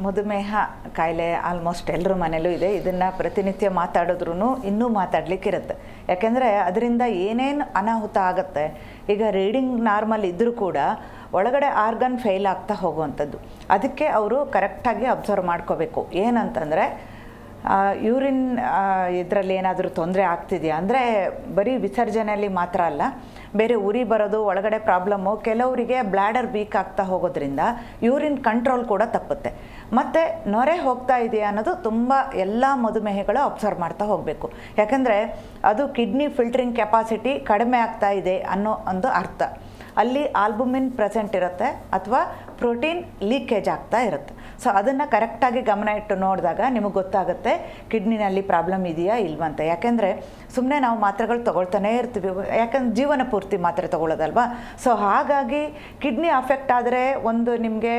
ಮಧುಮೇಹ ಕಾಯಿಲೆ ಆಲ್ಮೋಸ್ಟ್ ಎಲ್ಲರ ಮನೇಲೂ ಇದೆ. ಇದನ್ನು ಪ್ರತಿನಿತ್ಯ ಮಾತಾಡಿದ್ರೂ ಇನ್ನೂ ಮಾತಾಡಲಿಕ್ಕಿರುತ್ತೆ. ಯಾಕೆಂದರೆ ಅದರಿಂದ ಏನೇನು ಅನಾಹುತ ಆಗುತ್ತೆ. ಈಗ ರೀಡಿಂಗ್ ನಾರ್ಮಲ್ ಇದ್ದರೂ ಕೂಡ ಒಳಗಡೆ ಆರ್ಗನ್ ಫೇಲ್ ಆಗ್ತಾ ಹೋಗುವಂಥದ್ದು. ಅದಕ್ಕೆ ಅವರು ಕರೆಕ್ಟಾಗಿ ಅಬ್ಸರ್ವ್ ಮಾಡ್ಕೋಬೇಕು. ಏನಂತಂದರೆ ಯೂರಿನ್ ಇದರಲ್ಲಿ ಏನಾದರೂ ತೊಂದರೆ ಆಗ್ತಿದೆಯಾ ಅಂದರೆ ಬರೀ ವಿಸರ್ಜನೆಯಲ್ಲಿ ಮಾತ್ರ ಅಲ್ಲ, ಬೇರೆ ಉರಿ ಬರೋದು, ಒಳಗಡೆ ಪ್ರಾಬ್ಲಮ್ಮು, ಕೆಲವರಿಗೆ ಬ್ಲ್ಯಾಡರ್ ವೀಕ್ ಆಗ್ತಾ ಹೋಗೋದ್ರಿಂದ ಯೂರಿನ್ ಕಂಟ್ರೋಲ್ ಕೂಡ ತಪ್ಪುತ್ತೆ. ಮತ್ತು ನೊರೆ ಹೋಗ್ತಾ ಇದೆಯಾ ಅನ್ನೋದು ತುಂಬ ಎಲ್ಲ ಮಧುಮೇಹಗಳು ಅಬ್ಸರ್ವ್ ಮಾಡ್ತಾ ಹೋಗಬೇಕು. ಯಾಕಂದರೆ ಅದು ಕಿಡ್ನಿ ಫಿಲ್ಟ್ರಿಂಗ್ ಕೆಪಾಸಿಟಿ ಕಡಿಮೆ ಆಗ್ತಾ ಇದೆ ಅನ್ನೋ ಒಂದು ಅರ್ಥ. ಅಲ್ಲಿ ಆಲ್ಬುಮಿನ್ ಪ್ರೆಸೆಂಟ್ ಇರುತ್ತೆ ಅಥವಾ ಪ್ರೋಟೀನ್ ಲೀಕೇಜ್ ಆಗ್ತಾ ಇರುತ್ತೆ. ಸೊ ಅದನ್ನು ಕರೆಕ್ಟಾಗಿ ಗಮನ ಇಟ್ಟು ನೋಡಿದಾಗ ನಿಮಗೆ ಗೊತ್ತಾಗುತ್ತೆ ಕಿಡ್ನಿನಲ್ಲಿ ಪ್ರಾಬ್ಲಮ್ ಇದೆಯಾ ಇಲ್ವಂತ. ಯಾಕೆಂದರೆ ಸುಮ್ಮನೆ ನಾವು ಮಾತ್ರೆಗಳು ತೊಗೊಳ್ತಾನೇ ಇರ್ತೀವಿ, ಯಾಕಂದ್ರೆ ಜೀವನ ಪೂರ್ತಿ ಮಾತ್ರೆ ತೊಗೊಳ್ಳೋದಲ್ವಾ. ಸೊ ಹಾಗಾಗಿ ಕಿಡ್ನಿ ಅಫೆಕ್ಟ್ ಆದರೆ ಒಂದು ನಿಮಗೆ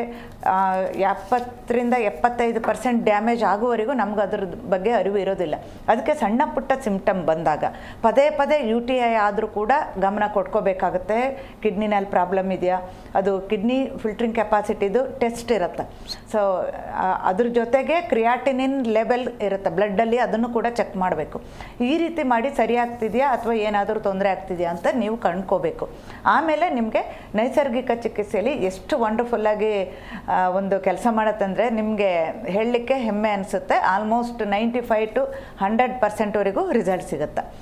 70-75% ಡ್ಯಾಮೇಜ್ ಆಗುವವರೆಗೂ ನಮ್ಗೆ ಅದ್ರ ಬಗ್ಗೆ ಅರಿವು ಇರೋದಿಲ್ಲ. ಅದಕ್ಕೆ ಸಣ್ಣ ಪುಟ್ಟ ಸಿಂಪ್ಟಮ್ ಬಂದಾಗ ಪದೇ ಪದೇ UTI ಆದರೂ ಕೂಡ ಗಮನ ಕೊಟ್ಕೋಬೇಕಾಗುತ್ತೆ. ಕಿಡ್ನಿನಲ್ಲಿ ಪ್ರಾಬ್ಲಮ್ ಇದೆಯಾ, ಅದು ಕಿಡ್ನಿ ಫಿಲ್ಟ್ರಿಂಗ್ ಕೆಪಾಸಿಟಿದು ಟೆಸ್ಟ್ ಇರುತ್ತೆ. ಸೊ ಅದ್ರ ಜೊತೆಗೆ ಕ್ರಿಯಾಟಿನಿನ್ ಲೆವೆಲ್ ಇರುತ್ತೆ ಬ್ಲಡ್ಡಲ್ಲಿ, ಅದನ್ನು ಕೂಡ ಚೆಕ್ ಮಾಡಬೇಕು. ಈ ರೀತಿ ಮಾಡಿ ಸರಿ ಆಗ್ತಿದೆಯಾ ಅಥವಾ ಏನಾದರೂ ತೊಂದರೆ ಆಗ್ತಿದೆಯಾ ಅಂತ ನೀವು ಕಂಡ್ಕೋಬೇಕು. ಆಮೇಲೆ ನಿಮಗೆ ನೈಸರ್ಗಿಕ ಚಿಕಿತ್ಸೆಯಲ್ಲಿ ಎಷ್ಟು ವಂಡರ್ಫುಲ್ಲಾಗಿ ಒಂದು ಕೆಲಸ ಮಾಡುತ್ತಂದರೆ ನಿಮಗೆ ಹೇಳಲಿಕ್ಕೆ ಹೆಮ್ಮೆ ಅನಿಸುತ್ತೆ. ಆಲ್ಮೋಸ್ಟ್ 95-100% ರಿಸಲ್ಟ್ ಸಿಗುತ್ತೆ.